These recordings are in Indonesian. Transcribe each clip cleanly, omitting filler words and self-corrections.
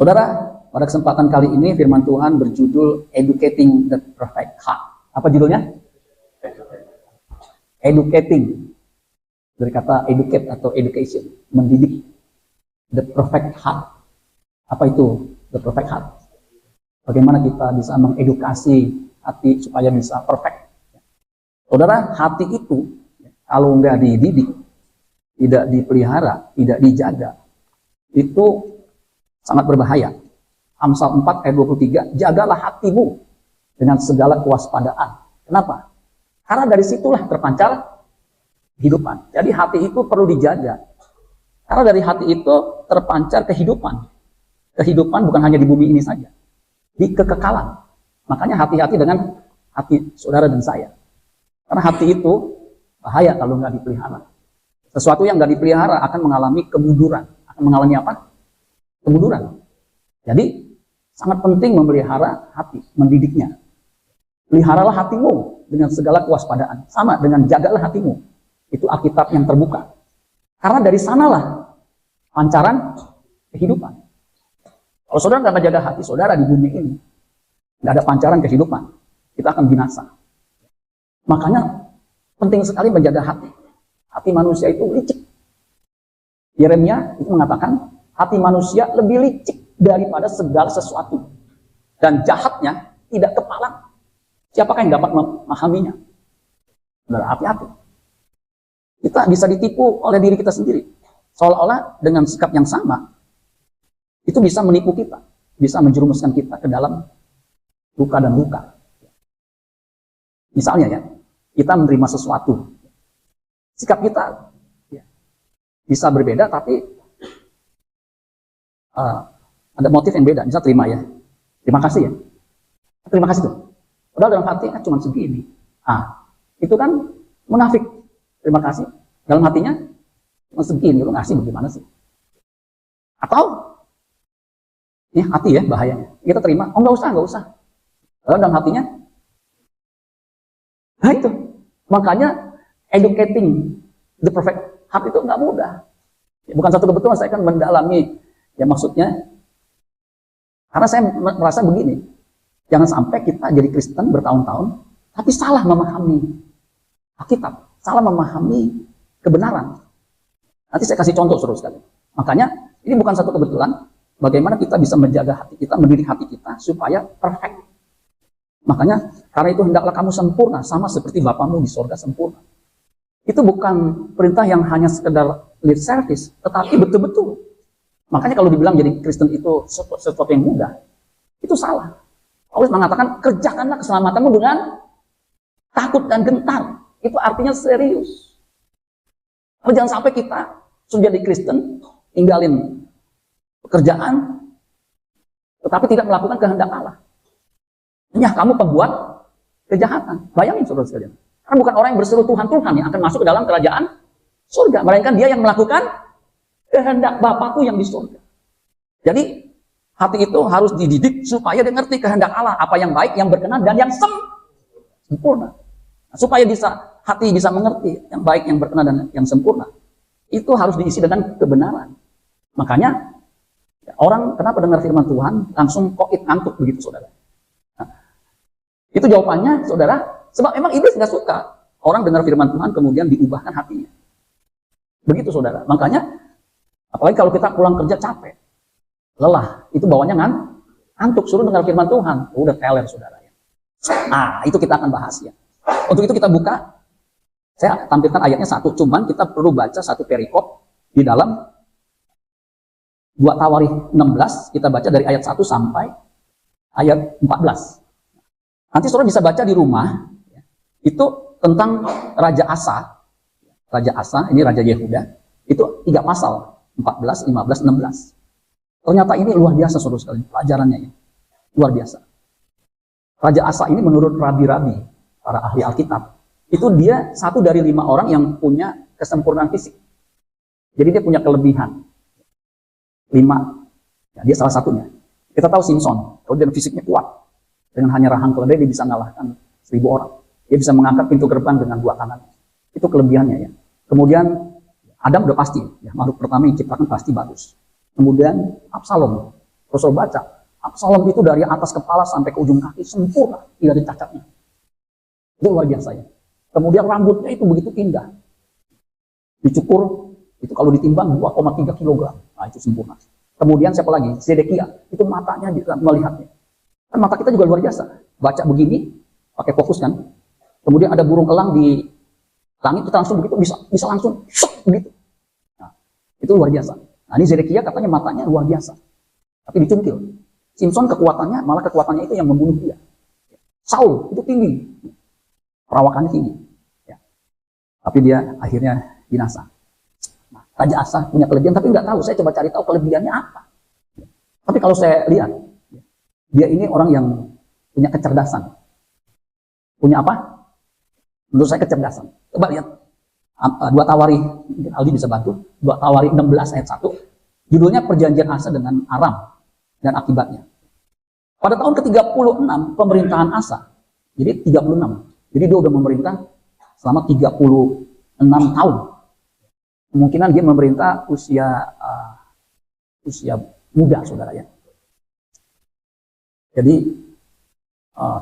Saudara, pada kesempatan kali ini firman Tuhan berjudul Educating the Perfect Heart. Apa judulnya? Educating. Dari kata educate atau education, mendidik. The perfect heart. Apa itu the perfect heart? Bagaimana kita bisa mengedukasi hati supaya bisa perfect. Saudara, hati itu kalau nggak dididik, tidak dipelihara, tidak dijaga, itu sangat berbahaya. Amsal 4 ayat 23, jagalah hatimu dengan segala kewaspadaan. Kenapa? Karena dari situlah terpancar kehidupan. Jadi hati itu perlu dijaga. Karena dari hati itu terpancar kehidupan. Kehidupan bukan hanya di bumi ini saja, di kekekalan. Makanya hati-hati dengan hati saudara dan saya. Karena hati itu bahaya kalau nggak dipelihara. Sesuatu yang nggak dipelihara akan mengalami kemunduran. Akan mengalami apa? Kemunduran. Jadi sangat penting memelihara hati, mendidiknya. Peliharalah hatimu dengan segala kewaspadaan. Sama dengan jagalah hatimu. Itu Alkitab yang terbuka. Karena dari sanalah pancaran kehidupan. Kalau saudara nggak menjaga hati saudara di bumi ini, nggak ada pancaran kehidupan, kita akan binasa. Makanya penting sekali menjaga hati. Hati manusia itu licik. Yeremia itu mengatakan, hati manusia lebih licik daripada segala sesuatu. Dan jahatnya tidak kepalang. Siapakah yang dapat memahaminya? Saudara, hati-hati. Kita bisa ditipu oleh diri kita sendiri. Seolah-olah dengan sikap yang sama, itu bisa menipu kita. Bisa menjerumuskan kita ke dalam luka dan luka. Misalnya ya, kita menerima sesuatu. Sikap kita ya, bisa berbeda, tapi ada motif yang beda. Misal terima ya. Terima kasih ya. Terima kasih tuh. Padahal dalam hati cuma segini. Itu kan munafik. Terima kasih. Dalam hatinya, segini, lu ngasih bagaimana sih? Atau, ini hati ya bahayanya. Kita terima, oh nggak usah. Dalam hatinya, nah itu. Makanya, educating the perfect heart itu nggak mudah. Ya, bukan satu kebetulan, saya kan mendalami. Ya maksudnya, karena saya merasa begini, jangan sampai kita jadi Kristen bertahun-tahun, tapi salah memahami Alkitab. Salah memahami kebenaran. Nanti saya kasih contoh seru sekali. Makanya ini bukan satu kebetulan bagaimana kita bisa menjaga hati kita, mendidik hati kita supaya perfect. Makanya karena itu hendaklah kamu sempurna sama seperti Bapamu di sorga sempurna. Itu bukan perintah yang hanya sekedar lip service, tetapi betul-betul. Makanya kalau dibilang jadi Kristen itu sesuatu yang mudah, itu salah. Paulus mengatakan kerjakanlah keselamatanmu dengan takut dan gentar. Itu artinya serius. Kalau jangan sampai kita sudah jadi Kristen, tinggalin pekerjaan, tetapi tidak melakukan kehendak Allah. Ya, kamu pembuat kejahatan. Bayangin saudara sekalian. Karena bukan orang yang berseru Tuhan yang akan masuk ke dalam kerajaan surga, melainkan dia yang melakukan kehendak Bapakku yang di surga. Jadi hati itu harus dididik supaya dia ngerti kehendak Allah, apa yang baik, yang berkenan, dan yang sempurna. Supaya hati bisa mengerti yang baik, yang berkenan, dan yang sempurna. Itu harus diisi dengan kebenaran. Makanya orang kenapa dengar firman Tuhan langsung koit ngantuk begitu saudara. Nah, itu jawabannya saudara, sebab emang iblis nggak suka orang dengar firman Tuhan kemudian diubahkan hatinya. Begitu saudara. Makanya apalagi kalau kita pulang kerja capek, lelah, itu bawanya ngantuk, suruh dengar firman Tuhan, udah teler saudara ya. Itu kita akan bahas ya. Untuk itu kita buka, saya tampilkan ayatnya satu, cuman kita perlu baca satu perikop di dalam 2 Tawarikh 16, kita baca dari ayat 1 sampai ayat 14. Nanti saudara bisa baca di rumah, itu tentang Raja Asa. Raja Asa, ini Raja Yehuda, itu 3 pasal, 14, 15, 16. Ternyata ini luar biasa saudara sekalian, pelajarannya ya. Luar biasa. Raja Asa ini menurut rabi-rabi, para ahli Alkitab, itu dia 1 dari 5 orang yang punya kesempurnaan fisik. Jadi dia punya kelebihan 5. Ya, dia salah satunya. Kita tahu Simpson, kalau dia fisiknya kuat, dengan hanya rahang keledai dia bisa mengalahkan 1000 orang. Dia bisa mengangkat pintu gerbang dengan 2 tangan. Itu kelebihannya ya. Kemudian Adam udah pasti, ya, makhluk pertama yang diciptakan pasti bagus. Kemudian Absalom, Terus saudara baca, Absalom itu dari atas kepala sampai ke ujung kaki sempurna, tidak ada cacatnya. Itu luar biasa ya. Kemudian rambutnya itu begitu indah. Dicukur, itu kalau ditimbang 2,3 kilogram. Nah itu sempurna. Kemudian siapa lagi? Zedekia. Itu matanya melihatnya. Kan mata kita juga luar biasa. Baca begini, pakai fokus kan. Kemudian ada burung elang di langit, kita langsung begitu, bisa langsung begitu. Nah, itu luar biasa. Nah ini Zedekia katanya matanya luar biasa. Tapi dicungkil. Simpson kekuatannya, malah kekuatannya itu yang membunuh dia. Saul itu tinggi. Perawakannya tinggi. Ya. Tapi dia akhirnya binasa. Nah, Raja Asa punya kelebihan, tapi nggak tahu. Saya coba cari tahu kelebihannya apa. Tapi kalau saya lihat, dia ini orang yang punya kecerdasan. Punya apa? Menurut saya kecerdasan. Coba lihat. 2 Tawari, mungkin Aldi bisa bantu. 2 Tawari 16 ayat 1. Judulnya Perjanjian Asa dengan Aram dan akibatnya. Pada tahun ke-36 pemerintahan Asa, jadi 36. Jadi dia udah memerintah selama 36 tahun. Kemungkinan dia memerintah usia muda, saudara ya. Jadi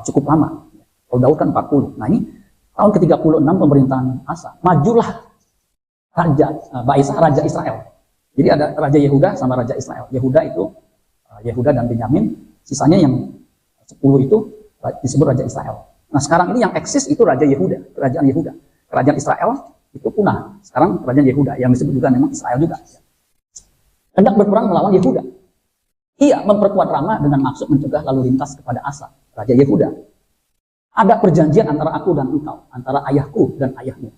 cukup lama. Kalau Daud kan 40. Nah ini tahun ke-36 pemerintahan Asa. Majulah Raja Israel. Jadi ada Raja Yehuda sama Raja Israel. Yehuda itu Yehuda dan Benyamin. Sisanya yang 10 itu disebut Raja Israel. Nah sekarang ini yang eksis itu Raja Yehuda, Kerajaan Yehuda. Kerajaan Israel itu punah. Sekarang Kerajaan Yehuda yang disebut juga memang Israel juga. Hendak berperang melawan Yehuda. Ia memperkuat Rama dengan maksud mencegah lalu lintas kepada Asa, Raja Yehuda. Ada perjanjian antara aku dan engkau, antara ayahku dan ayahmu.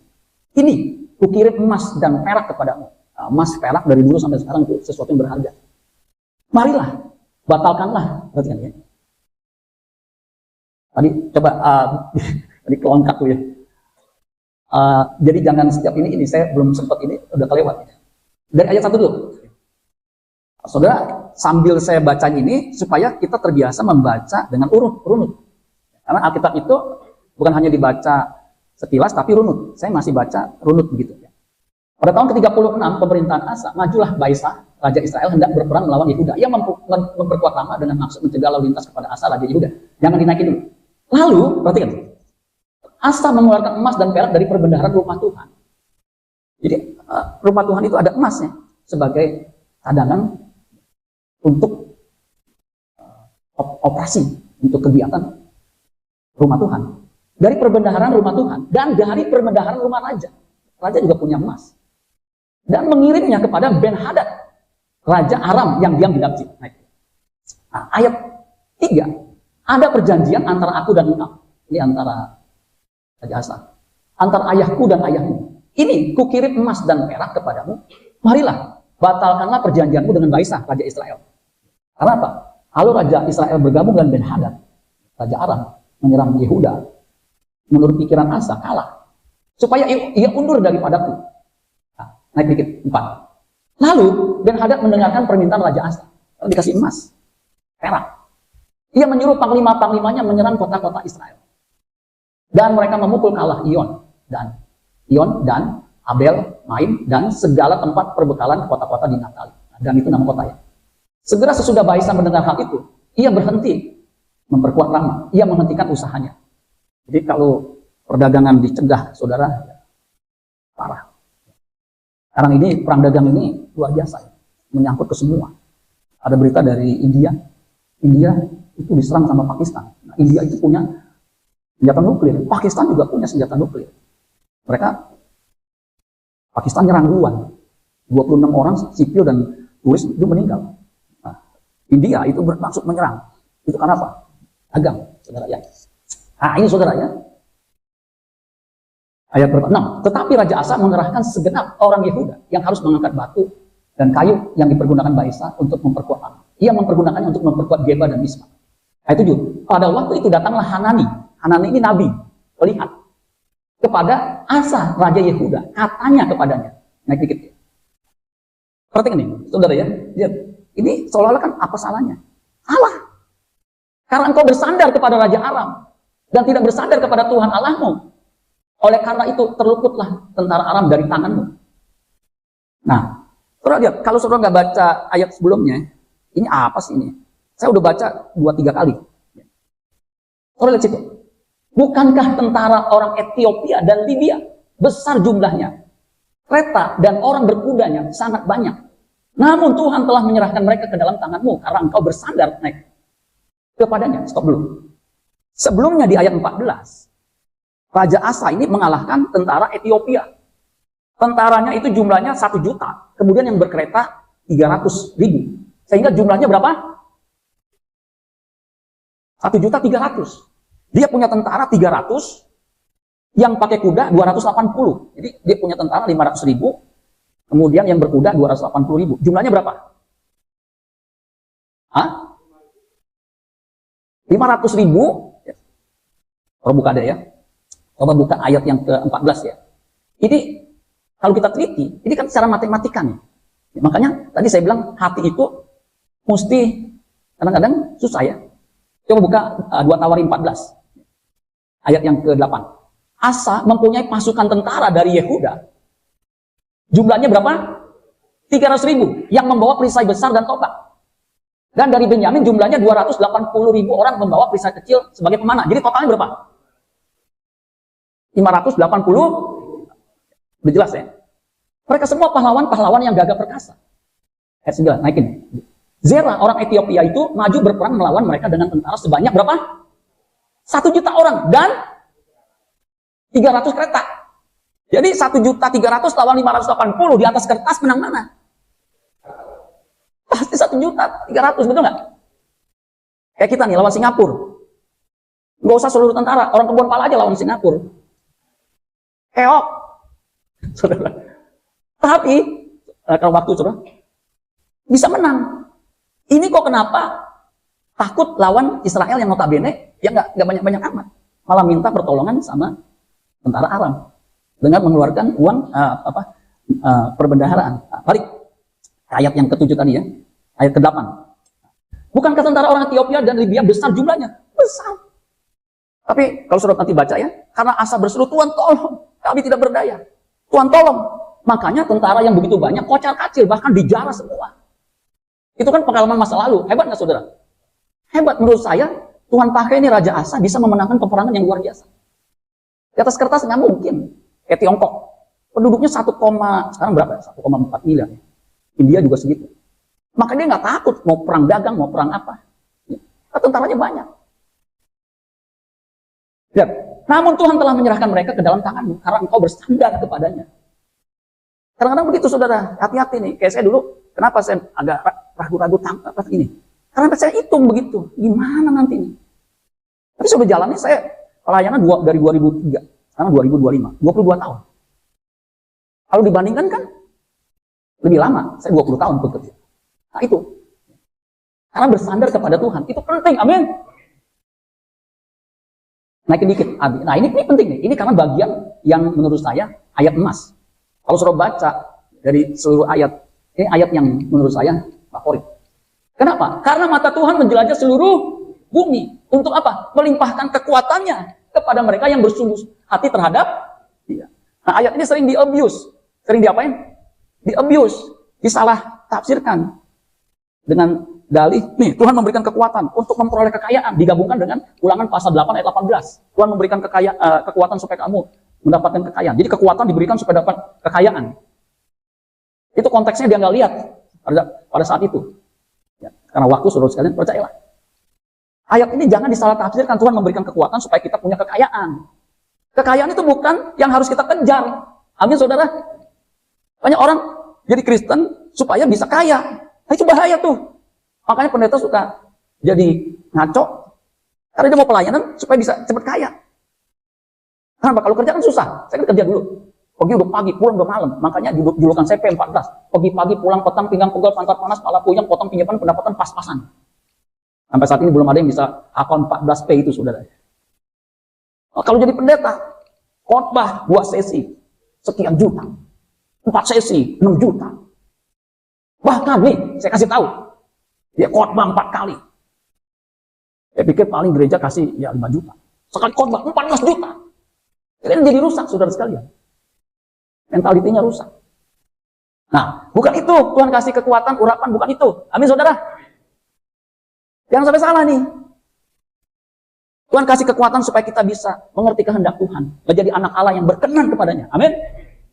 Ini kukirim emas dan perak kepadamu. Emas, perak dari dulu sampai sekarang itu sesuatu yang berharga. Marilah, batalkanlah. Perhatikan ya. Tadi coba tadi kelongkak tuh ya. Jadi jangan setiap ini saya belum sempat ini udah kelewat. Dari ayat 1 dulu. Saudara, sambil saya baca ini supaya kita terbiasa membaca dengan runut. Karena Alkitab itu bukan hanya dibaca sekilas tapi runut. Saya masih baca runut begitu ya. Pada tahun ke-36 pemerintahan Asa, majulah Baisa, Raja Israel hendak berperang melawan Yehuda. Ia memperkuat Rama dengan maksud mencegah lalu lintas kepada Asa, Raja Yehuda. Jangan dinaikin dulu. Lalu, perhatikan, Asa mengeluarkan emas dan perak dari perbendaharaan rumah Tuhan. Jadi, rumah Tuhan itu ada emasnya sebagai cadangan untuk operasi, untuk kegiatan rumah Tuhan. Dari perbendaharaan rumah Tuhan dan dari perbendaharaan rumah raja. Raja juga punya emas. Dan mengirimnya kepada Ben-Hadad, Raja Aram yang diam di Damsyik. Nah, ayat 3. Ada perjanjian antara aku dan engkau. Ini antara Raja Asa. Antara ayahku dan ayahmu. Ini kukirim emas dan perak kepadamu. Marilah, batalkanlah perjanjianmu dengan Baisa, Raja Israel. Karena apa? Kalau Raja Israel bergabung dengan Ben-Hadad, Raja Aram, menyerang Yehuda, menurut pikiran Asa, kalah. Supaya ia undur daripadaku. Nah, naik dikit, 4. Lalu, Ben-Hadad mendengarkan permintaan Raja Asa. Dikasih emas, perak. Ia menyuruh panglima-panglimanya menyerang kota-kota Israel. Dan mereka memukul kalah Ion dan Abel, Maim, dan segala tempat perbekalan kota-kota di Naftali. Dan itu nama kota ya. Segera sesudah Baisa mendengar hal itu, ia berhenti memperkuat Rama. Ia menghentikan usahanya. Jadi kalau perdagangan dicegah, saudara, parah. Sekarang ini perang dagang ini luar biasa, ya. Menyangkut ke semua. Ada berita dari India itu diserang sama Pakistan. Nah, India itu punya senjata nuklir. Pakistan juga punya senjata nuklir. Pakistan nyerang duluan. 26 orang sipil dan turis itu meninggal. Nah, India itu bermaksud menyerang. Itu karena apa? Dagang, saudara ya. Nah, ini saudara ya. Ayat berapa? 6. Tetapi Raja Asa mengerahkan segenap orang Yehuda yang harus mengangkat batu dan kayu yang dipergunakan Baisa untuk memperkuat Rama. Ia mempergunakannya untuk memperkuat Geba dan Mispa. Ayat 7. Pada waktu itu datanglah Hanani. Hanani ini nabi, melihat kepada Asa, Raja Yehuda. Katanya kepadanya. Naik dikit. Perhatikan nih, saudara ya. Lihat. Ini seolah-olah kan apa salahnya? Salah. Karena engkau bersandar kepada Raja Aram dan tidak bersandar kepada Tuhan Allahmu. Oleh karena itu terluputlah tentara Aram dari tanganmu. Nah, saudara lihat, kalau saudara nggak baca ayat sebelumnya, ini apa sih ini? Saya udah baca 2-3 kali. Saudara lihat situ. Bukankah tentara orang Ethiopia dan Libya besar jumlahnya? Kereta dan orang berkudanya sangat banyak. Namun Tuhan telah menyerahkan mereka ke dalam tanganmu karena engkau bersandar naik kepadanya. Stop dulu. Sebelumnya di ayat 14, Raja Asa ini mengalahkan tentara Ethiopia. Tentaranya itu jumlahnya 1 juta. Kemudian yang berkereta 300.000. Sehingga jumlahnya berapa? 1.300.000. Dia punya tentara 300, yang pakai kuda 280. Jadi dia punya tentara 500.000, kemudian yang berkuda 280.000. Jumlahnya berapa? Hah? 500.000. Coba buka deh ya. Coba buka ayat yang ke-14 ya. Ini kalau kita teliti, ini kan secara matematika nih. Ya, makanya tadi saya bilang hati itu mesti kadang-kadang susah ya. Coba buka 2 Tawari 14. Ayat yang ke-8. Asa mempunyai pasukan tentara dari Yehuda. Jumlahnya berapa? 300.000 yang membawa perisai besar dan tombak. Dan dari Benyamin jumlahnya 280.000 orang membawa perisai kecil sebagai pemanah. Jadi totalnya berapa? 580. Udah jelas ya? Mereka semua pahlawan-pahlawan yang gagah perkasa. Ayat 9, naikin. Zera orang Ethiopia itu maju berperang melawan mereka dengan tentara sebanyak berapa? 1 juta orang dan 300 kereta. Jadi 1.300.000 lawan 580 di atas kertas menang mana? Pasti 1.300.000, betul nggak? Kayak kita nih lawan Singapura. Nggak usah seluruh tentara, orang kebun pala aja lawan Singapura. Keok. Saudara. Tapi kalau waktu saudara bisa menang. Ini kok kenapa takut lawan Israel yang notabene ya nggak banyak-banyak amat, malah minta pertolongan sama tentara Aram dengan mengeluarkan uang perbendaharaan. Balik ayat yang ke-7 tadi ya, ayat ke-8. Bukankah tentara orang Ethiopia dan Libya besar jumlahnya? Besar. Tapi kalau sudah nanti baca ya, karena Asa berseru, Tuhan tolong, kami tidak berdaya. Tuhan tolong. Makanya tentara yang begitu banyak kocar kacir, bahkan dijarah semua. Itu kan pengalaman masa lalu. Hebat nggak saudara? Hebat menurut saya. Tuhan pakai ini Raja Asa bisa memenangkan peperangan yang luar biasa. Di atas kertas nggak mungkin. Kayak Tiongkok. Penduduknya sekarang berapa? 1,4 miliar. India juga segitu. Maka dia nggak takut mau perang dagang, mau perang apa. Tentaranya banyak. Lihat. Namun Tuhan telah menyerahkan mereka ke dalam tanganmu karena engkau bersandar kepadanya. Kadang-kadang begitu saudara. Hati-hati nih. Kayak saya dulu. Kenapa saya agak ragu-ragu apa ini? Karena saya hitung begitu. Gimana nanti ini? Tapi sudah jalannya saya pelayanan dari 2003. Sekarang 2025. 22 tahun. Kalau dibandingkan kan lebih lama. Saya 20 tahun bekerja. Nah itu. Karena bersandar kepada Tuhan. Itu penting. Amin. Naikin dikit. Nah ini penting nih. Ini karena bagian yang menurut saya ayat emas. Kalau sudah baca dari seluruh ayat. Ini ayat yang menurut saya favorit. Kenapa? Karena mata Tuhan menjelajah seluruh bumi. Untuk apa? Melimpahkan kekuatannya kepada mereka yang bersungguh hati terhadap dia. Nah ayat ini sering di-abuse. Sering diapain? Di-abuse. Disalah tafsirkan. Dengan dalih, nih Tuhan memberikan kekuatan untuk memperoleh kekayaan. Digabungkan dengan Ulangan pasal 8 ayat 18. Tuhan memberikan kekuatan supaya kamu mendapatkan kekayaan. Jadi kekuatan diberikan supaya dapat kekayaan. Itu konteksnya dia nggak lihat pada saat itu. Ya, karena waktu saudara sekalian percayalah. Ayat ini jangan disalah tafsirkan. Tuhan memberikan kekuatan supaya kita punya kekayaan. Kekayaan itu bukan yang harus kita kejar. Amin saudara. Banyak orang jadi Kristen supaya bisa kaya. Nah, itu bahaya tuh. Makanya pendeta suka jadi ngaco. Karena dia mau pelayanan supaya bisa cepat kaya. Kenapa? Kalau kerja kan susah. Saya kan kerja dulu. Pergi udah pagi, pulang udah malam. Makanya julukan saya P14. Pagi-pagi, pulang petang, pinggang pegal, pantat panas, kepala puyeng, potong pinjaman, pendapatan pas-pasan. Sampai saat ini belum ada yang bisa hafal 14P itu, saudara. Nah, kalau jadi pendeta, khotbah 2 sesi, sekian juta. 4 sesi, 6 juta. Bahkan nih, saya kasih tahu. Ya khotbah 4 kali. Saya pikir paling gereja kasih ya 5 juta. Sekali khotbah 14 juta. Ini jadi rusak, saudara sekalian. Mentalitinya rusak. Nah, bukan itu. Tuhan kasih kekuatan, urapan, bukan itu. Amin, saudara. Jangan sampai salah nih. Tuhan kasih kekuatan supaya kita bisa mengerti kehendak Tuhan, menjadi anak Allah yang berkenan kepadanya. Amin.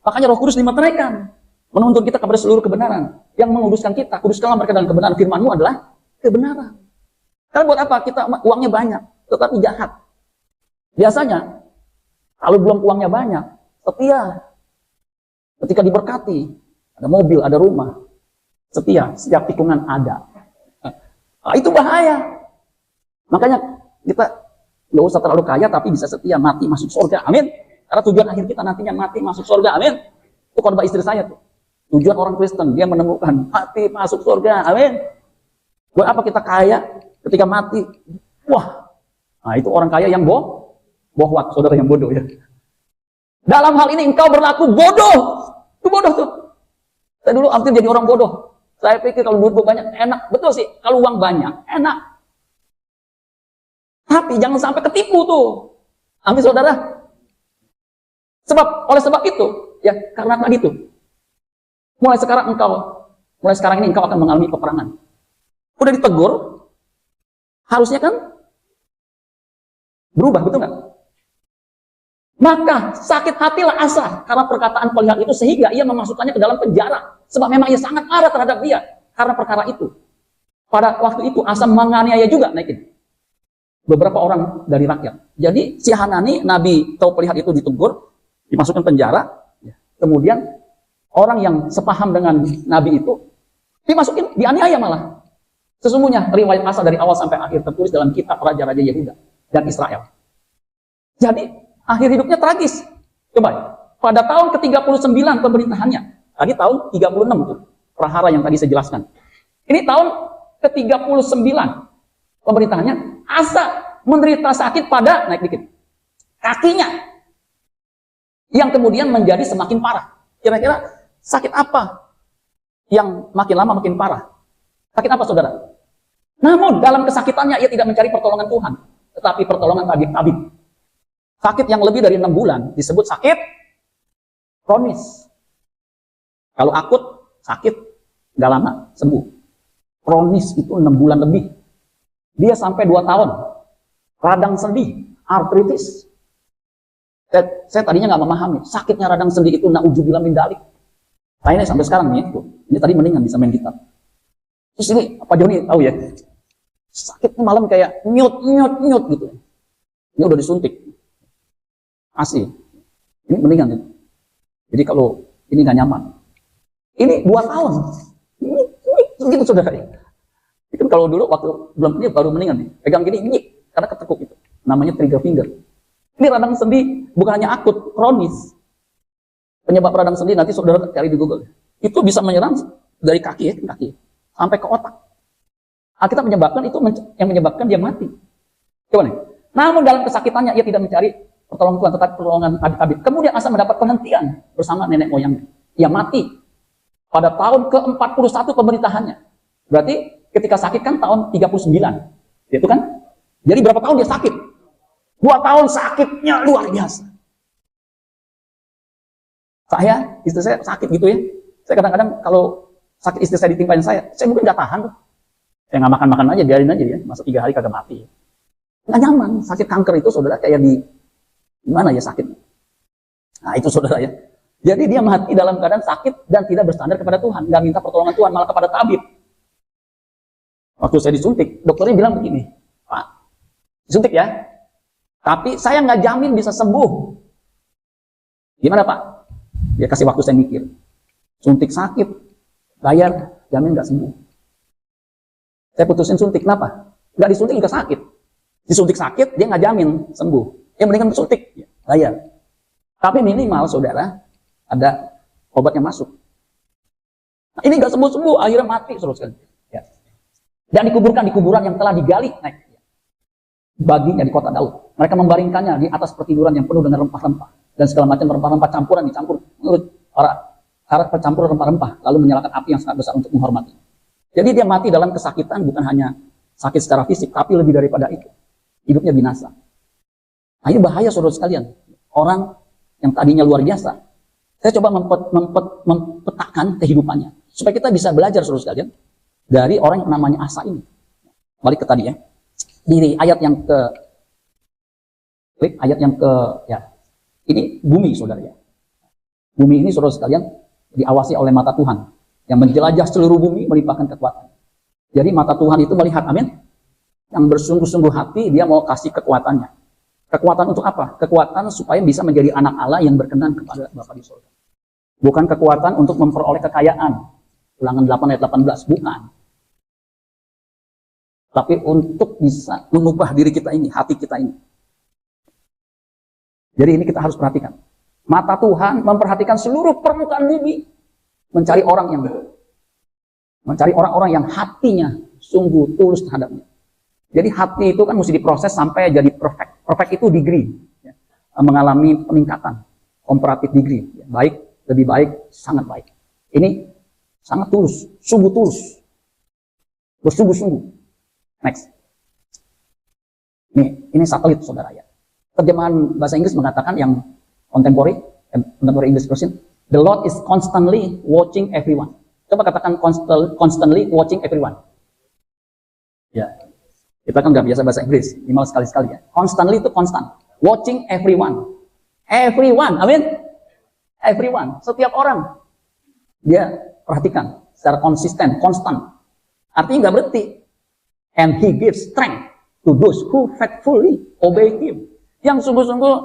Makanya Roh Kudus dimeteraikan, menuntun kita kepada seluruh kebenaran, yang menguduskan kita. Kuduskanlah mereka dalam kebenaran. Firman-Mu adalah kebenaran. Karena buat apa? Kita uangnya banyak, tetapi jahat. Biasanya, kalau belum uangnya banyak, setia. Ketika diberkati, ada mobil, ada rumah, setia, setiap tikungan ada. Nah, itu bahaya. Makanya kita nggak usah terlalu kaya, tapi bisa setia, mati masuk surga. Amin. Karena tujuan akhir kita nantinya mati masuk surga. Amin. Itu khotbah istri saya tuh. Tujuan orang Kristen, dia menemukan mati masuk surga. Amin. Buat apa kita kaya ketika mati? Wah, nah itu orang kaya yang bohwat, saudara yang bodoh ya. Dalam hal ini engkau berlaku bodoh. Itu bodoh tuh. Saya dulu hampir jadi orang bodoh. Saya pikir kalau duit banyak enak. Betul sih, kalau uang banyak enak. Tapi jangan sampai ketipu tuh. Amin saudara. Oleh sebab itu, ya karena tadi tuh. Mulai sekarang ini engkau akan mengalami peperangan. Udah ditegur, harusnya kan berubah, betul nggak? Maka sakit hatilah Asa karena perkataan pelihat itu, sehingga ia memasukkannya ke dalam penjara. Sebab memang ia sangat marah terhadap dia karena perkara itu. Pada waktu itu Asa menganiaya juga, naikin beberapa orang dari rakyat. Jadi si Hanani, nabi tahu pelihat itu, ditegur, dimasukkan penjara. Kemudian orang yang sepaham dengan nabi itu dimasukin, dianiaya malah. Sesungguhnya riwayat Asa dari awal sampai akhir tertulis dalam kitab Raja-Raja Yehuda dan Israel. Jadi akhir hidupnya tragis. Coba, pada tahun ke-39 pemerintahannya. Tadi tahun 36 tuh, prahara yang tadi saya jelaskan. Ini tahun ke-39 pemerintahannya. Asa menderita sakit pada, naik dikit, kakinya. Yang kemudian menjadi semakin parah. Kira-kira sakit apa yang makin lama makin parah? Sakit apa saudara? Namun dalam kesakitannya ia tidak mencari pertolongan Tuhan, tetapi pertolongan tabib-tabib. Sakit yang lebih dari 6 bulan disebut sakit kronis. Kalau akut sakit nggak lama sembuh. Kronis itu 6 bulan lebih. Dia sampai 2 tahun. Radang sendi, artritis. Saya tadinya nggak memahami sakitnya radang sendi itu, na'udzubillah min dzalik. Nah ini sampai sekarang nih, ini tadi mendingan bisa main gitar. Terus ini Pak Joni tahu ya, sakitnya malam kayak nyut gitu. Ini udah disuntik. Asli. Ini mendingan gitu. Jadi kalau ini nggak nyaman. Ini 2 tahun. Ini gitu saudara. Itu kalau dulu waktu belum ini baru mendingan nih. Pegang gini nyik karena ketekuk itu. Namanya trigger finger. Ini radang sendi bukan hanya akut, kronis. Penyebab radang sendi nanti saudara cari di Google. Itu bisa menyerang dari kaki sampai ke otak. Alkitab menyebabkan itu yang menyebabkan dia mati. Coba nih. Namun dalam kesakitannya ia tidak mencari pertolongan Tuhan, tetapi pertolongan tabib. Kemudian Asa mendapat perhentian bersama nenek moyangnya. Ia mati pada tahun ke-41 pemerintahannya. Berarti ketika sakit kan tahun 39. Itu kan? Jadi berapa tahun dia sakit? 2 tahun sakitnya luar biasa. Saya, istri saya sakit gitu ya. Saya kadang-kadang kalau sakit istri saya ditimpain saya mungkin nggak tahan tuh. Saya nggak makan-makan aja, biarin aja ya. Masa 3 hari kagak mati. Nggak nyaman. Sakit kanker itu saudara kayak di gimana ya sakit. Nah itu saudara ya. Jadi dia mati dalam keadaan sakit dan tidak bersandar kepada Tuhan. Nggak minta pertolongan Tuhan, malah kepada tabib. Waktu saya disuntik, dokternya bilang begini, Pak, disuntik ya, tapi saya nggak jamin bisa sembuh. Gimana Pak? Dia kasih waktu saya mikir. Suntik sakit, bayar, jamin nggak sembuh. Saya putusin suntik, kenapa? Nggak disuntik nggak sakit. Disuntik sakit, dia nggak jamin sembuh. Ya mendingan suntik, bayar. Tapi minimal saudara, ada obatnya masuk. Nah, ini nggak sembuh-sembuh, akhirnya mati terus kan. Ya. Dan dikuburkan di kuburan yang telah digali, naik. Baginya di kota Daud. Mereka membaringkannya di atas pertiduran yang penuh dengan rempah-rempah. Dan segala macam rempah-rempah campuran dicampur menurut para pencampur rempah-rempah. Lalu menyalakan api yang sangat besar untuk menghormati. Jadi dia mati dalam kesakitan, bukan hanya sakit secara fisik, tapi lebih daripada itu. Hidupnya binasa. Nah ini bahaya saudara sekalian. Orang yang tadinya luar biasa. Saya coba mempetakan kehidupannya. Supaya kita bisa belajar saudara sekalian. Dari orang yang namanya Asa ini. Balik ke tadi ya. Di ayat yang ke ya. Ini bumi saudara ya. Bumi ini saudara sekalian diawasi oleh mata Tuhan yang menjelajah seluruh bumi melimpahkan kekuatan. Jadi mata Tuhan itu melihat, amin. Yang bersungguh-sungguh hati dia mau kasih kekuatannya. Kekuatan untuk apa? Kekuatan supaya bisa menjadi anak Allah yang berkenan kepada Bapa di surga. Bukan kekuatan untuk memperoleh kekayaan. Ulangan 8 ayat 18, bukan. Tapi untuk bisa mengubah diri kita ini, hati kita ini. Jadi ini kita harus perhatikan. Mata Tuhan memperhatikan seluruh permukaan bumi. Mencari orang-orang yang hatinya sungguh tulus terhadapnya. Jadi hati itu kan mesti diproses sampai jadi perfect. Perfect itu degree. Ya. Mengalami peningkatan. Comparative degree. Ya. Baik, lebih baik, sangat baik. Ini sangat tulus. Sungguh tulus. Bersungguh-sungguh. Next. Ini satelit saudara ya. Terjemahan bahasa Inggris mengatakan yang contemporary English version, the Lord is constantly watching everyone. Coba katakan constantly watching everyone. Ya, kita kan nggak biasa bahasa Inggris, minimal sekali-sekali ya. Constantly itu constant, watching everyone. Everyone, amin. Everyone, setiap orang dia perhatikan secara konsisten, konstan. Artinya nggak berhenti. And He gives strength to those who faithfully obey Him. Yang sungguh-sungguh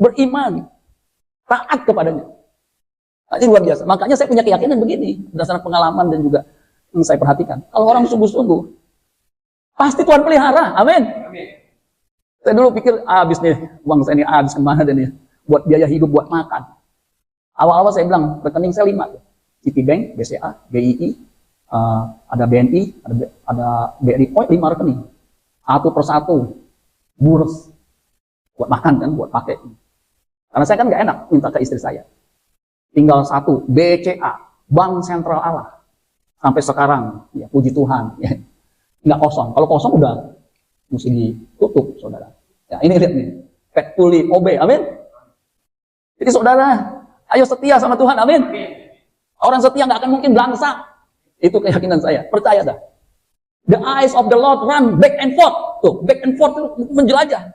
beriman, taat kepadanya. Nah, ini luar biasa. Makanya saya punya keyakinan begini, berdasarkan pengalaman dan juga yang saya perhatikan. Kalau orang sungguh-sungguh, pasti Tuhan pelihara. Amin. Saya dulu pikir, habis nih, uang saya ini habis kemana dan nih, buat biaya hidup, buat makan. Awal-awal saya bilang, rekening saya 5. Citibank, BCA, BII, ada BNI, ada BRI, 5 rekening. Satu persatu, boros. Buat makan kan, buat pakai. Karena saya kan nggak enak minta ke istri saya. Tinggal satu, BCA, Bank Sentral Allah. Sampai sekarang, ya puji Tuhan, ya, nggak kosong. Kalau kosong udah mesti ditutup, saudara. Ya ini lihat nih, faithfully obey, amin. Jadi saudara, ayo setia sama Tuhan, amin. Orang setia nggak akan mungkin belangsak. Itu keyakinan saya, percaya dah. The eyes of the Lord run back and forth. Tuh, back and forth itu menjelajah.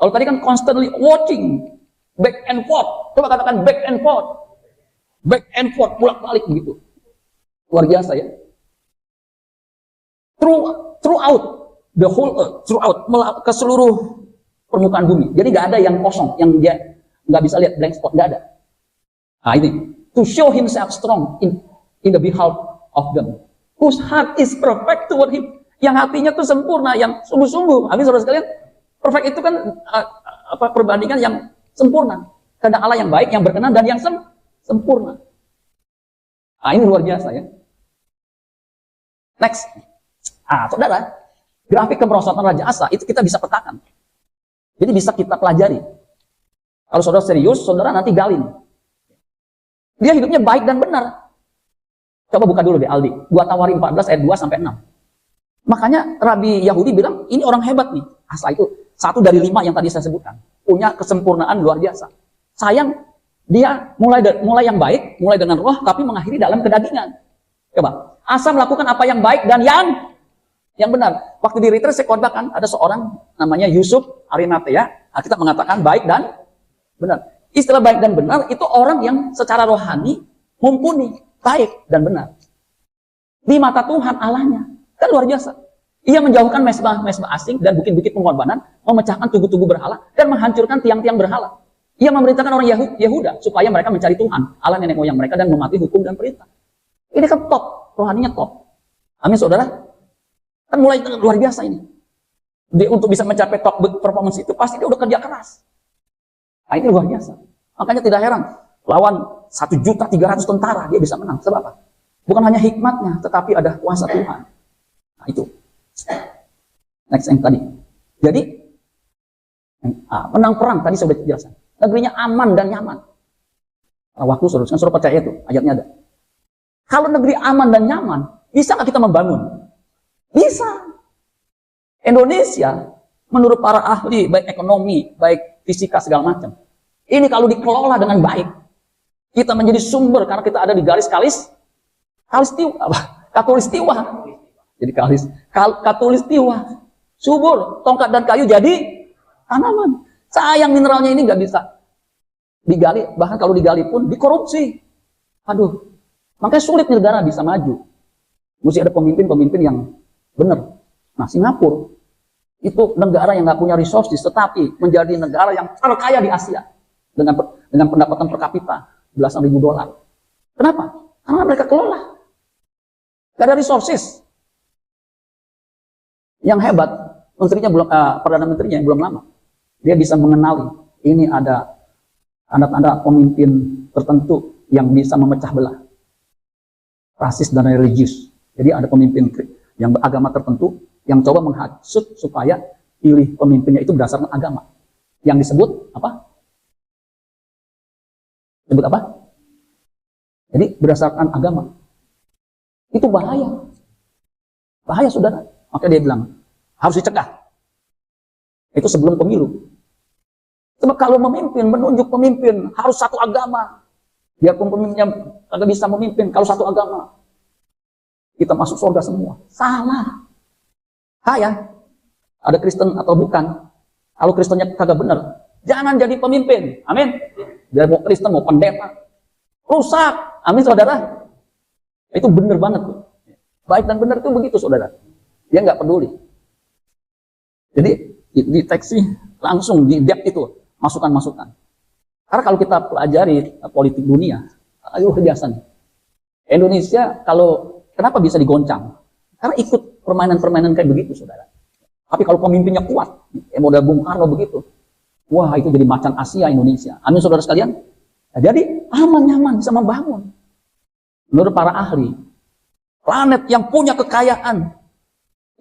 Kalau tadi kan constantly watching, back and forth. Coba katakan back and forth. Back and forth, bolak-balik begitu. Luar biasa ya. Throughout the whole earth, ke seluruh permukaan bumi. Jadi nggak ada yang kosong, yang dia nggak bisa lihat blank spot, nggak ada. Nah ini, to show himself strong in the behalf of them, whose heart is perfect toward him. Yang hatinya tuh sempurna, yang sungguh-sungguh. Amin saudara sekalian. Perfect itu kan perbandingan yang sempurna. Karena Allah yang baik, yang berkenan, dan yang sempurna. Nah, ini luar biasa ya. Next. Saudara, grafik kemerosotan Raja Asa itu kita bisa petakan. Jadi bisa kita pelajari. Kalau saudara serius, saudara nanti galin. Dia hidupnya baik dan benar. Coba buka dulu deh Aldi. 2 Tawari 14 ayat 2 sampai 6. Makanya Rabi Yahudi bilang, ini orang hebat nih. Asa itu 1 dari 5 yang tadi saya sebutkan. Punya kesempurnaan luar biasa. Sayang, dia mulai yang baik, mulai dengan roh, tapi mengakhiri dalam kedagingan. Coba, Asa melakukan apa yang baik dan yang benar. Waktu di retreat saya khotbahkan, ada seorang namanya Yusuf Arimatea. Kita mengatakan baik dan benar. Istilah baik dan benar itu orang yang secara rohani mumpuni, baik dan benar. Di mata Tuhan Allahnya. Kan luar biasa. Ia menjauhkan mesbah-mesbah asing dan bukit-bukit pengorbanan, memecahkan tugu-tugu berhala, dan menghancurkan tiang-tiang berhala. Ia memerintahkan orang Yehuda supaya mereka mencari Tuhan, Allah nenek moyang mereka, dan mematuhi hukum dan perintah. Ini kan top, rohaninya top. Amin saudara. Kan mulai luar biasa ini. Dia untuk bisa mencapai top performance itu, pasti dia udah kerja keras. Nah ini luar biasa. Makanya tidak heran, lawan 1.300.000 tentara, dia bisa menang. Sebab apa? Bukan hanya hikmatnya, tetapi ada kuasa Tuhan. Nah itu. Next yang tadi. Jadi menang perang tadi sudah dijelaskan. Negerinya aman dan nyaman. Waktu suruh percaya itu ayatnya ada. Kalau negeri aman dan nyaman, bisa nggak kita membangun? Bisa. Indonesia menurut para ahli baik ekonomi, baik fisika segala macam. Ini kalau dikelola dengan baik, kita menjadi sumber karena kita ada di garis katulistiwa. jadi katulistiwa, subur, tongkat dan kayu jadi tanaman. Sayang mineralnya ini nggak bisa digali, bahkan kalau digali pun dikorupsi. Aduh, makanya sulit negara bisa maju. Mesti ada pemimpin-pemimpin yang benar. Nah, Singapura itu negara yang nggak punya resources, tetapi menjadi negara yang terkaya di Asia dengan pendapatan per kapita belasan ribu dolar. Kenapa? Karena mereka kelola. Gak ada resources. Yang hebat, perdana menterinya yang belum lama, dia bisa mengenali ini ada tanda-tanda pemimpin tertentu yang bisa memecah belah rasis dan religius. Jadi ada pemimpin yang beragama tertentu yang coba menghasut supaya pilih pemimpinnya itu berdasarkan agama. Yang disebut apa? Disebut apa? Jadi berdasarkan agama. Itu bahaya. Bahaya, saudara. Maka dia bilang, harus dicegah. Itu sebelum pemilu. Sebab kalau memimpin, menunjuk pemimpin, harus satu agama. Biarpun pemimpinnya agak bisa memimpin, kalau satu agama, kita masuk surga semua. Salah. Ya. Ada Kristen atau bukan. Kalau Kristennya kagak benar, jangan jadi pemimpin. Amin. Dia mau Kristen, mau pendeta. Rusak. Amin, saudara. Itu benar banget tuh. Baik dan benar itu begitu, saudara. Dia nggak peduli. Jadi deteksi langsung di depth itu masukan-masukan. Karena kalau kita pelajari politik dunia, ayo biasa nih. Indonesia kalau kenapa bisa digoncang? Karena ikut permainan-permainan kayak begitu, saudara. Tapi kalau pemimpinnya kuat, model Bung Karno begitu, wah itu jadi macan Asia Indonesia. Amin, saudara sekalian. Nah, jadi aman nyaman bisa membangun. Menurut para ahli, planet yang punya kekayaan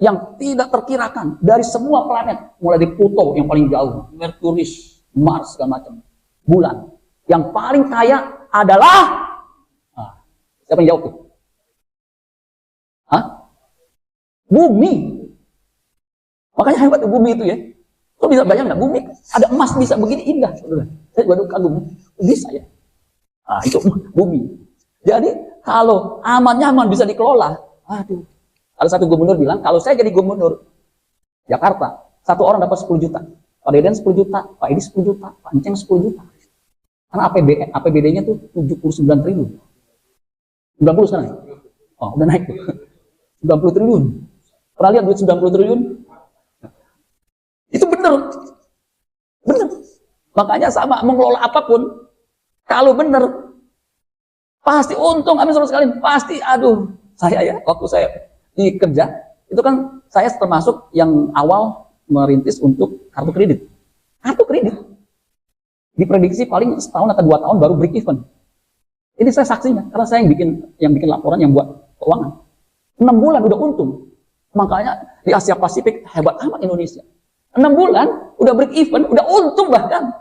yang tidak terkirakan dari semua planet, mulai dari Pluto yang paling jauh, Merkurius, Mars segala macam, bulan, yang paling kaya adalah siapa yang jawab tuh? Bumi. Makanya hebat bumi itu ya. Lo bisa bayang nggak bumi ada emas bisa begini indah, saudara? Saya baru kagum, bisa ya. Itu bumi. Jadi kalau aman nyaman bisa dikelola, aduh. Ada satu gubernur bilang, kalau saya jadi gubernur Jakarta, satu orang dapat 10 juta. Pak Deden 10 juta, Pak Edi 10 juta, Pak Enceng 10 juta. Karena APBD-nya tuh 79 triliun. 90 sekarang. Oh, udah naik tuh. 90 triliun. Pernah lihat duit 90 triliun? Itu benar. Benar. Makanya sama mengelola apapun, kalau benar, pasti untung. Amin, saudara sekalian. Pasti, aduh. Saya ya, waktu saya di kerja, itu kan saya termasuk yang awal merintis untuk kartu kredit. Kartu kredit. Diprediksi paling setahun atau 2 tahun baru break even. Ini saya saksinya, karena saya yang bikin laporan, yang buat keuangan. 6 bulan udah untung. Makanya di Asia Pasifik hebat amat Indonesia. 6 bulan udah break even, udah untung bahkan.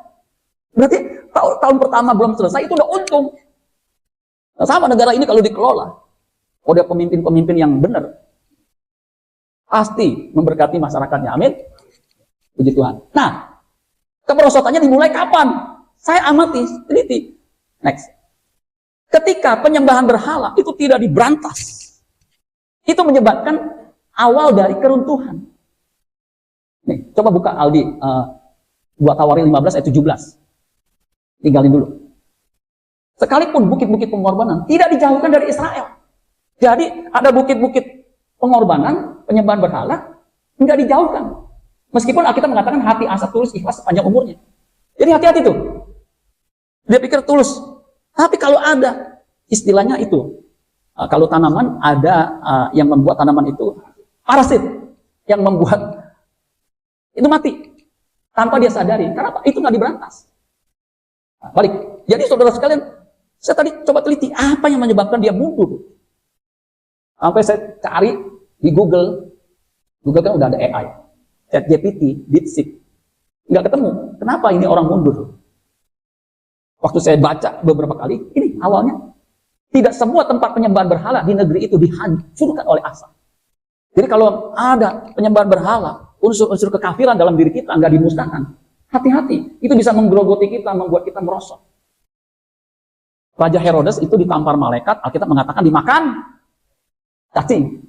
Berarti tahun pertama belum selesai itu udah untung. Nah, sama negara ini kalau dikelola, udah pemimpin-pemimpin yang benar, pasti memberkati masyarakatnya. Amin. Puji Tuhan. Nah, kemerosotannya dimulai kapan? Saya amati, teliti. Next. Ketika penyembahan berhala itu tidak diberantas, itu menyebabkan awal dari keruntuhan. Nih, coba buka Aldi, 2 Tawarin 15 ayat 17. Tinggalin dulu. Sekalipun bukit-bukit pengorbanan tidak dijauhkan dari Israel. Jadi ada bukit-bukit pengorbanan, penyembahan berhala, enggak dijauhkan. Meskipun Alkitab mengatakan hati Asa tulus ikhlas sepanjang umurnya. Jadi hati-hati tuh. Dia pikir tulus. Tapi kalau ada istilahnya itu, kalau tanaman ada yang membuat tanaman itu parasit, yang membuat itu mati tanpa dia sadari. Kenapa? Itu nggak diberantas. Balik. Jadi saudara sekalian, saya tadi coba teliti apa yang menyebabkan dia mundur. Sampai saya cari di Google. Google kan udah ada AI, ChatGPT, DeepSeek, nggak ketemu. Kenapa ini orang mundur? Waktu saya baca beberapa kali, ini awalnya tidak semua tempat penyembahan berhala di negeri itu dihancurkan oleh Asa. Jadi kalau ada penyembahan berhala, unsur-unsur kekafiran dalam diri kita nggak dimusnahkan, hati-hati, itu bisa menggerogoti kita, membuat kita merosot. Raja Herodes itu ditampar malaikat, Alkitab mengatakan dimakan cacing.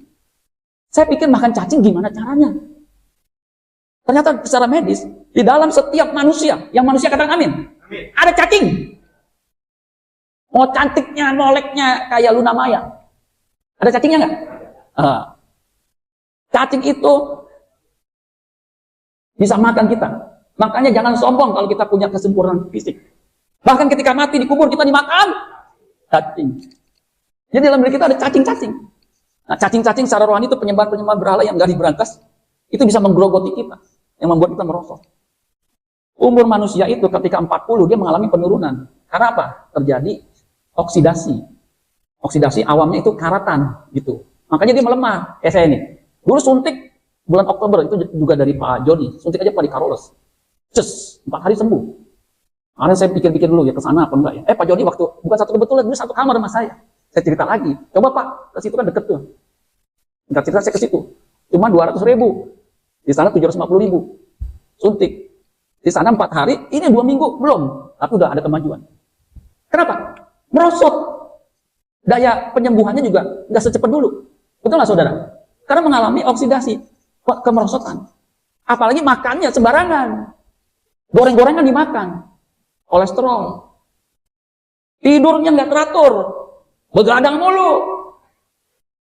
Saya pikir makan cacing gimana caranya? Ternyata secara medis, di dalam setiap manusia, yang manusia katakan amin, ada cacing. Mau cantiknya, moleknya kayak Luna Maya. Ada cacingnya nggak? Cacing itu bisa makan kita. Makanya jangan sombong kalau kita punya kesempurnaan fisik. Bahkan ketika mati dikubur kita dimakan cacing. Jadi dalam diri kita ada cacing-cacing. Nah, cacing-cacing secara rohani itu penyembah-penyembah berhala yang gak diberantas. Itu bisa menggerogoti kita, yang membuat kita merosot. Umur manusia itu ketika 40 dia mengalami penurunan. Karena apa? Terjadi oksidasi. Oksidasi awamnya itu karatan gitu. Makanya dia melemah. Saya ini. Dulu suntik bulan Oktober itu juga dari Pak Joni. Suntik aja Pak di Carolus. 4 hari sembuh. Karena saya pikir-pikir dulu ya ke sana apa enggak ya. Pak Joni waktu bukan satu kebetulan dulu satu kamar sama saya. Saya cerita lagi. Coba Pak, ke situ kan deket tuh. Enggak cerita saya ke situ. Cuma 200.000. Di sana 750.000. Suntik. Di sana 4 hari, ini 2 minggu belum, tapi udah ada kemajuan. Kenapa? Merosot. Daya penyembuhannya juga nggak secepat dulu. Betul nggak saudara? Karena mengalami oksidasi, kemerosotan. Apalagi makannya sembarangan. Goreng-gorengan dimakan. Kolesterol. Tidurnya nggak teratur. Begadang mulu.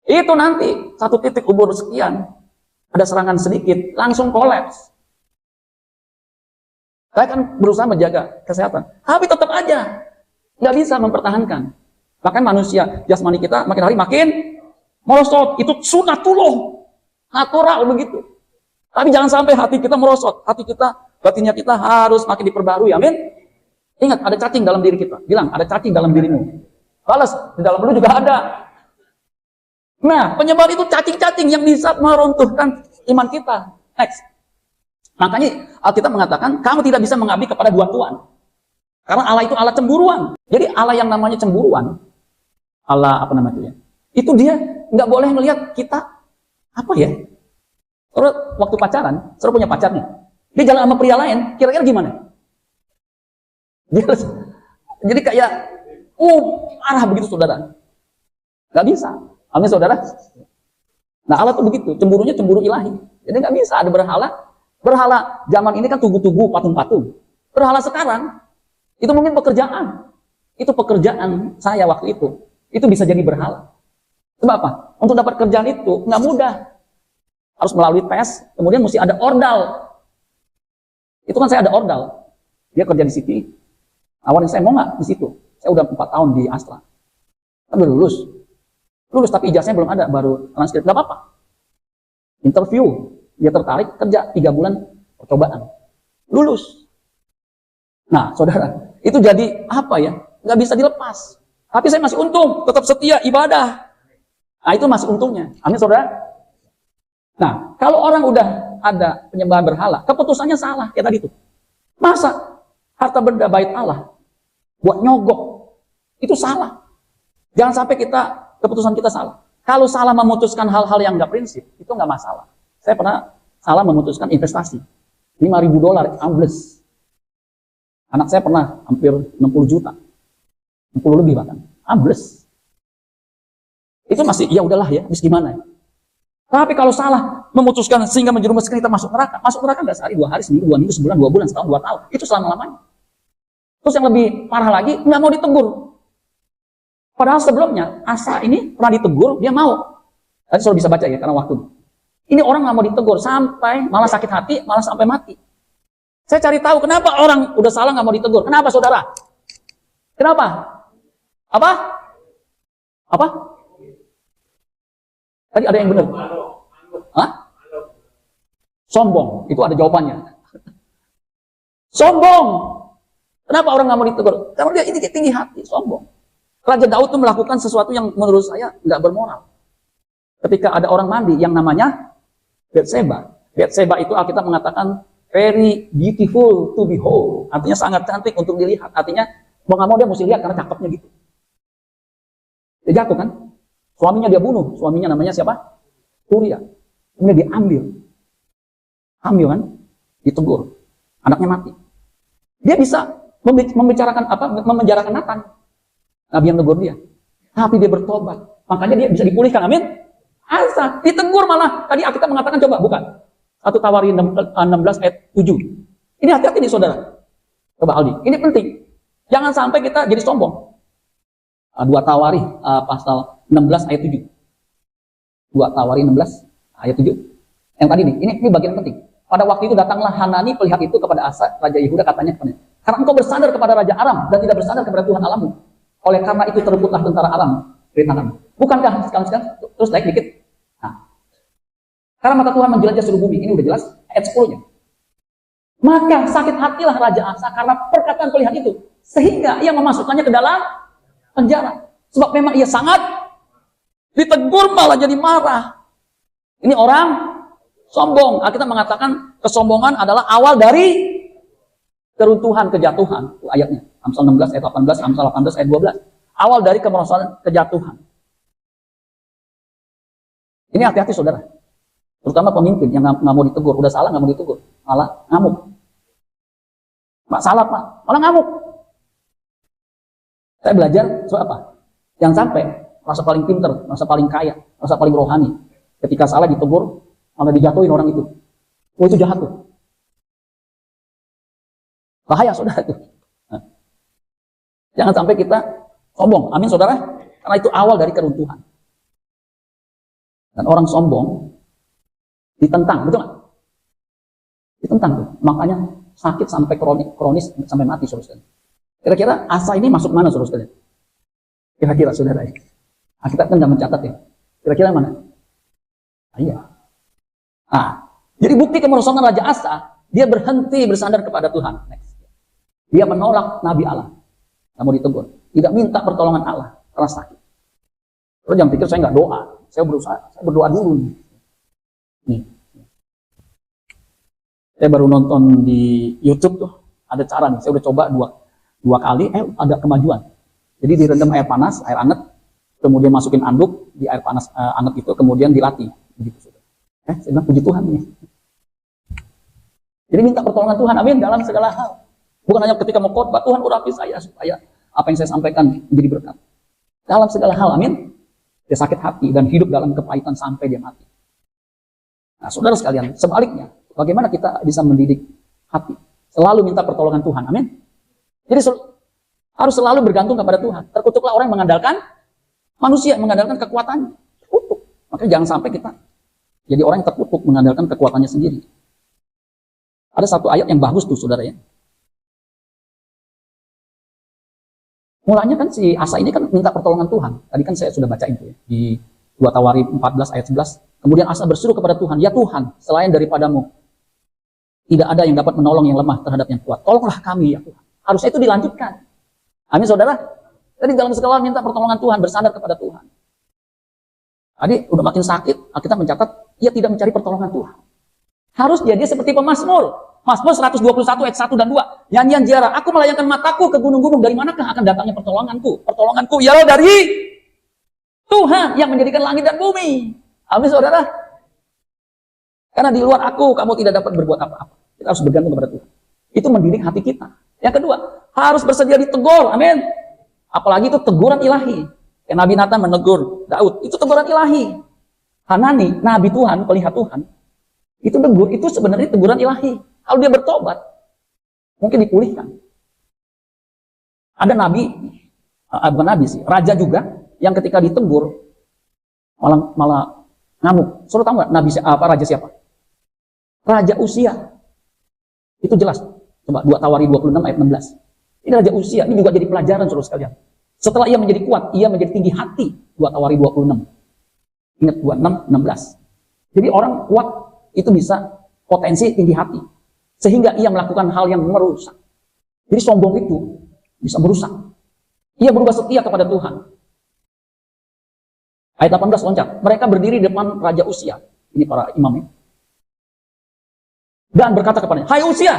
Itu nanti, satu titik umur sekian, ada serangan sedikit, langsung kolaps. Saya kan berusaha menjaga kesehatan. Tapi tetap aja, nggak bisa mempertahankan. Bahkan manusia, jasmani kita makin hari makin merosot. Itu sunatullah. Natural begitu. Tapi jangan sampai hati kita merosot. Hati kita, batinnya kita harus makin diperbarui. Amin. Ingat, ada cacing dalam diri kita. Bilang, ada cacing dalam dirimu. Balas, di dalam lu juga ada. Nah, penyebab itu cacing-cacing yang bisa meruntuhkan iman kita. Next. Makanya Alkitab mengatakan, kamu tidak bisa mengabdi kepada 2 tuan. Karena Allah itu Allah cemburuan. Jadi Allah yang namanya cemburuan, Allah apa namanya itu dia nggak boleh melihat kita apa ya. Terus waktu pacaran, seru punya pacar nih, dia jalan sama pria lain, kira-kira gimana? Jadi kayak, marah begitu saudara. Nggak bisa. Amin saudara. Nah Allah tuh begitu, cemburunya cemburu ilahi. Jadi nggak bisa ada berhala. Berhala zaman ini kan tugu-tugu, patung-patung. Berhala sekarang itu mungkin pekerjaan. Itu pekerjaan saya waktu itu. Itu bisa jadi berhala. Sebab apa? Untuk dapat kerjaan itu nggak mudah. Harus melalui tes, kemudian mesti ada ordal. Itu kan saya ada ordal. Dia kerja di situ. Awalnya saya mau nggak di situ. Saya udah 4 tahun di Astra. Kan udah lulus. Lulus tapi ijazahnya belum ada, baru transkrip. Nggak apa-apa. Interview. Dia tertarik, kerja 3 bulan percobaan. Lulus. Nah, saudara, itu jadi apa ya? Nggak bisa dilepas. Tapi saya masih untung, tetap setia, ibadah. Nah, itu masih untungnya. Amin, saudara? Nah, kalau orang udah ada penyembahan berhala, keputusannya salah, kayak tadi itu. Masa harta benda bait Allah buat nyogok, itu salah. Jangan sampai keputusan kita salah. Kalau salah memutuskan hal-hal yang nggak prinsip, itu nggak masalah. Saya pernah salah memutuskan investasi. $5.000, ambles. Anak saya pernah hampir 60 juta. 60 lebih bahkan. Ambles. Itu masih, ya udahlah ya, bis gimana ya. Tapi kalau salah memutuskan sehingga menjerumuskan kita masuk neraka. Masuk neraka nggak sehari, 2 hari, seminggu, 2 minggu, sebulan, 2 bulan, setahun, 2 tahun. Itu selama-lamanya. Terus yang lebih parah lagi, nggak mau ditegur. Padahal sebelumnya, Asa ini pernah ditegur, dia mau. Tadi selalu bisa baca ya, karena waktu. Ini orang nggak mau ditegur, sampai malah sakit hati, malah sampai mati. Saya cari tahu kenapa orang udah salah nggak mau ditegur. Kenapa saudara? Kenapa? Apa? Apa? Tadi ada yang benar. Hah? Sombong, itu ada jawabannya. Sombong. Kenapa orang nggak mau ditegur? Karena dia ini tinggi hati, sombong. Raja Daud itu melakukan sesuatu yang menurut saya nggak bermoral. Ketika ada orang mandi yang namanya Batseba. Batseba itu Alkitab mengatakan very beautiful to behold. Artinya sangat cantik untuk dilihat. Artinya mau nggak mau dia mesti lihat karena cakepnya gitu. Dia jatuh kan? Suaminya dia bunuh. Suaminya namanya siapa? Uria. Kemudian diambil. Hamil kan? Ditegur. Anaknya mati. Dia bisa membicarakan apa? Memenjarakan Nathan. Nabi yang negur dia. Tapi dia bertobat. Makanya dia bisa dipulihkan. Amin. Asa, ditegur malah. Tadi kita mengatakan coba bukan. 1 Tawari 16 ayat 7. Ini hati-hati nih saudara. Coba Aldi, ini penting. Jangan sampai kita jadi sombong. 2 Tawari pasal 16 ayat 7. 2 Tawari 16 ayat 7. Yang tadi nih, ini bagian penting. Pada waktu itu datanglah Hanani pelihat itu kepada Asa, Raja Yehuda, katanya kepadanya, karena engkau bersandar kepada Raja Aram dan tidak bersandar kepada Tuhan Allahmu. Oleh karena itu terrebutlah tentara Aram dari tanganmu. Bukankah sekarang terus naik dikit? Nah, karena mata Tuhan menjelajah seluruh bumi. Ini udah jelas ayat 10-nya. Maka sakit hatilah Raja Asa karena perkataan pelihat itu, sehingga ia memasukkannya ke dalam penjara. Sebab memang ia sangat ditegur malah jadi marah. Ini orang sombong. Kita mengatakan kesombongan adalah awal dari keruntuhan, kejatuhan. Itu ayatnya. Amsal 16 ayat 18, Amsal 18 ayat 12. Awal dari kemerosotan, kejatuhan. Ini hati-hati saudara. Terutama pemimpin yang nggak mau ditegur. Udah salah nggak mau ditegur. Malah ngamuk. Pak salah pak. Malah ngamuk. Saya belajar soal apa? Yang sampai merasa paling pinter, merasa paling kaya, merasa paling rohani. Ketika salah ditegur, malah dijatuhin orang itu. Oh itu jahat tuh. Bahaya saudara itu. Nah. Jangan sampai kita sombong. Amin saudara. Karena itu awal dari keruntuhan. Dan orang sombong ditentang, betul nggak? Ditentang tuh. Makanya sakit sampai kronis sampai mati saudara. Kira-kira Asa ini masuk mana saudara? Kira-kira saudara. Kita kan nggak mencatat ya. Kira-kira mana? Iya. Jadi bukti kemerosotan Raja Asa, dia berhenti bersandar kepada Tuhan. Next. Dia menolak Nabi Allah. Nggak mau ditegur. Tidak minta pertolongan Allah karena sakit. Terus jangan pikir saya nggak doa. Saya berusaha, saya berdoa dulu. Nih. Saya baru nonton di YouTube tuh, ada cara nih. Saya udah coba dua kali, ada kemajuan. Jadi direndam air panas, air anget, kemudian masukin anduk di air panas anget itu, kemudian dilatih. Begitu sudah. Saya bilang puji Tuhan nih. Jadi minta pertolongan Tuhan, amin, dalam segala hal. Bukan hanya ketika mau khotbah, Tuhan urapi saya supaya apa yang saya sampaikan menjadi berkat. Dalam segala hal, amin. Dia sakit hati dan hidup dalam kepahitan sampai dia mati. Nah, saudara sekalian, sebaliknya, bagaimana kita bisa mendidik hati? Selalu minta pertolongan Tuhan, amin. Jadi harus selalu bergantung kepada Tuhan. Terkutuklah orang yang mengandalkan manusia, mengandalkan kekuatannya. Terkutuk. Makanya jangan sampai kita jadi orang yang terkutuk mengandalkan kekuatannya sendiri. Ada satu ayat yang bagus tuh saudara ya. Mulanya kan si Asa ini kan minta pertolongan Tuhan. Tadi kan saya sudah bacain tuh ya, di 2 Tawari 14 ayat 11. Kemudian Asa berseru kepada Tuhan, ya Tuhan, selain daripadamu, tidak ada yang dapat menolong yang lemah terhadap yang kuat. Tolonglah kami ya Tuhan. Harusnya itu dilanjutkan. Amin saudara. Jadi dalam segala minta pertolongan Tuhan, bersandar kepada Tuhan. Tadi udah makin sakit, kita mencatat, ia tidak mencari pertolongan Tuhan. Harus dia seperti pemazmur. Mazmur 121 ayat 1 dan 2. Nyanyian ziarah, aku melayangkan mataku ke gunung-gunung. Dari manakah akan datangnya pertolonganku? Pertolonganku ialah dari Tuhan yang menjadikan langit dan bumi. Amin saudara. Karena di luar aku, kamu tidak dapat berbuat apa-apa. Kita harus bergantung kepada Tuhan. Itu mendidik hati kita. Yang kedua, harus bersedia ditegur. Amin. Apalagi itu teguran ilahi. Yang Nabi Nathan menegur Daud. Itu teguran ilahi. Hanani, Nabi Tuhan, pelihat Tuhan. Itu tegur, itu sebenarnya teguran ilahi. Kalau dia bertobat, mungkin dipulihkan. Ada nabi, bukan nabi sih, raja juga, yang ketika ditegur, malah ngamuk. Suruh tahu nggak nabi raja siapa? Raja Usia. Itu jelas. Coba 2 Tawari 26 ayat 16. Ini Raja Usia, ini juga jadi pelajaran saudara sekalian. Setelah ia menjadi kuat, ia menjadi tinggi hati. 2 Tawari 26. Ingat 26, 16. Jadi orang kuat itu bisa potensi tinggi hati. Sehingga ia melakukan hal yang merusak. Jadi sombong itu bisa merusak. Ia berubah setia kepada Tuhan. Ayat 18 loncat. Mereka berdiri di depan Raja Usia. Ini para imamnya. Dan berkata kepadanya, hai Usia,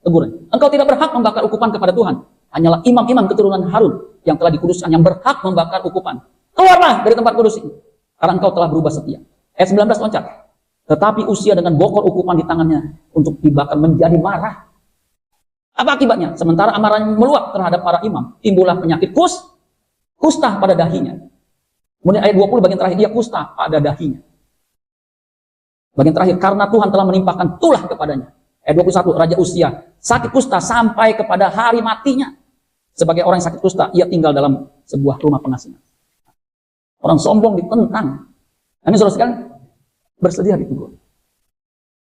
teguran, engkau tidak berhak membakar ukupan kepada Tuhan. Hanyalah imam-imam keturunan Harun yang telah dikuduskan yang berhak membakar ukupan. Keluarlah dari tempat kudus ini. Karena engkau telah berubah setia. Ayat 19 loncat. Tetapi Usia dengan bokor ukupan di tangannya untuk dibakar menjadi marah. Apa akibatnya? Sementara amarahnya meluap terhadap para imam, timbullah penyakit kusta pada dahinya. Kemudian ayat 20 bagian terakhir, dia kusta pada dahinya. Bagian terakhir, karena Tuhan telah menimpakan tulah kepadanya. Ayat 21, Raja Uzia sakit kusta sampai kepada hari matinya. Sebagai orang yang sakit kusta, ia tinggal dalam sebuah rumah pengasingan. Orang sombong ditentang. Ini saudara sekalian, bersedia ditegur.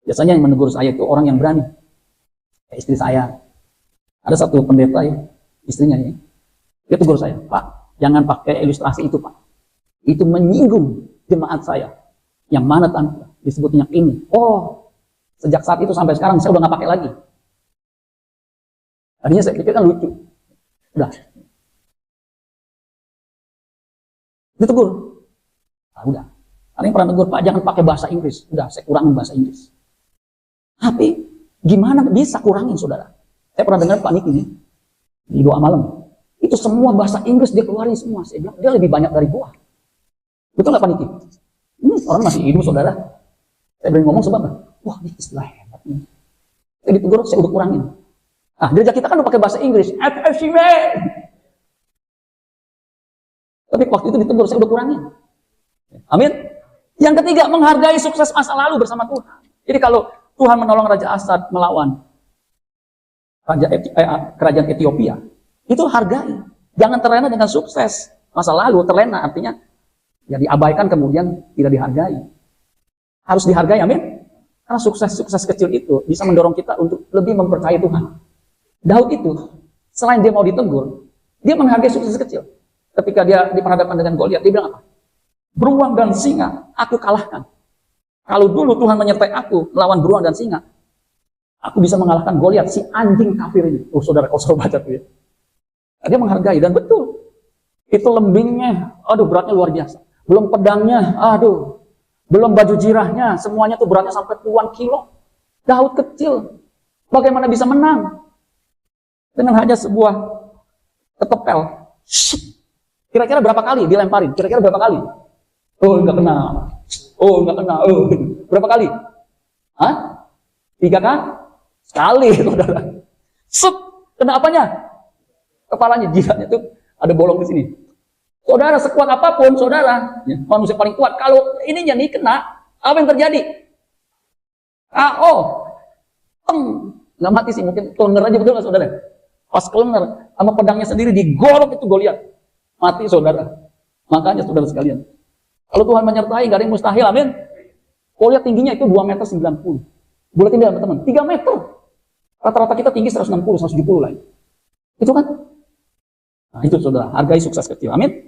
Biasanya yang menegur saya itu orang yang berani. Istri saya, ada satu pendeta ya, istrinya ya, dia tegur saya, Pak, jangan pakai ilustrasi itu Pak. Itu menyinggung jemaat saya. Yang mana tante? Disebutnya ini. Oh, sejak saat itu sampai sekarang saya udah nggak pakai lagi. Tadinya saya pikir kan lucu. Udah. Ditegur. Nah, udah. Ada yang pernah tegur, Pak, jangan pakai bahasa Inggris. Udah, saya kurangin bahasa Inggris. Tapi, gimana bisa kurangin, saudara? Saya pernah dengar Pak Niki nih, di doa malam. Itu semua bahasa Inggris dia keluarin semua. Saya bilang, dia lebih banyak dari gua. Betul nggak Pak Niki? Ini orang masih hidup, saudara. Saya berani ngomong sebab, wah, ini istilah hebat nih. Saya ditegur, saya udah kurangin. Ah, gereja kita kan udah pakai bahasa Inggris. FFCB. Tapi waktu itu ditegur, saya udah kurangin. Amin. Yang ketiga, menghargai sukses masa lalu bersama Tuhan. Jadi kalau Tuhan menolong Raja Asad melawan kerajaan Ethiopia, itu hargai. Jangan terlena dengan sukses masa lalu. Terlena artinya ya diabaikan kemudian tidak dihargai. Harus dihargai, amin. Karena sukses kecil itu bisa mendorong kita untuk lebih mempercayai Tuhan. Daud itu, selain dia mau ditegur, dia menghargai sukses kecil. Ketika dia diperhadapkan dengan Goliat, dia bilang apa? Beruang dan singa, aku kalahkan. Kalau dulu Tuhan menyertai aku melawan beruang dan singa, aku bisa mengalahkan Goliat, si anjing kafir ini. Oh, saudara, kalau saudara baca tuh ya. Dia menghargai, dan betul. Itu lembingnya, aduh beratnya luar biasa. Belum pedangnya, aduh. Belum baju jirahnya, semuanya tuh beratnya sampai puluhan kilo. Daud kecil, bagaimana bisa menang? Dengan hanya sebuah ketepel. Kira-kira berapa kali dilemparin? Kira-kira berapa kali? Oh, enggak kena. Oh, enggak kena. Oh, berapa kali? Hah? 3 kan? Sekali, saudara. Sup, kena apanya? Kepalanya, jidatnya tuh ada bolong di sini. Saudara, sekuat apapun, saudara, ya, manusia paling kuat. Kalau ininya nih kena, apa yang terjadi? Nggak mati sih, mungkin kelenger aja, betul nggak saudara? Pas kelenger, sama pedangnya sendiri digorok itu Goliat. Mati saudara. Makanya saudara sekalian, kalau Tuhan menyertai, nggak ada yang mustahil, amin. Goliat tingginya itu 2,90 m. Boleh tinggal teman-teman, 3 meter. Rata-rata kita tinggi 160, 170 lah. Itu kan? Nah itu saudara, hargai sukses kecil, amin.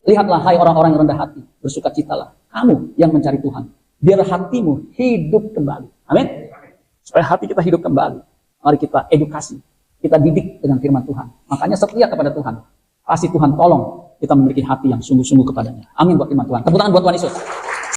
Lihatlah hai orang-orang yang rendah hati, bersukacitalah kamu yang mencari Tuhan. Biar hatimu hidup kembali, amin. Supaya hati kita hidup kembali, mari kita edukasi, kita didik dengan firman Tuhan. Makanya setia kepada Tuhan. Kasih Tuhan tolong kita memiliki hati yang sungguh-sungguh kepadanya. Amin buat firman Tuhan. Tepuk tangan buat Tuhan Yesus.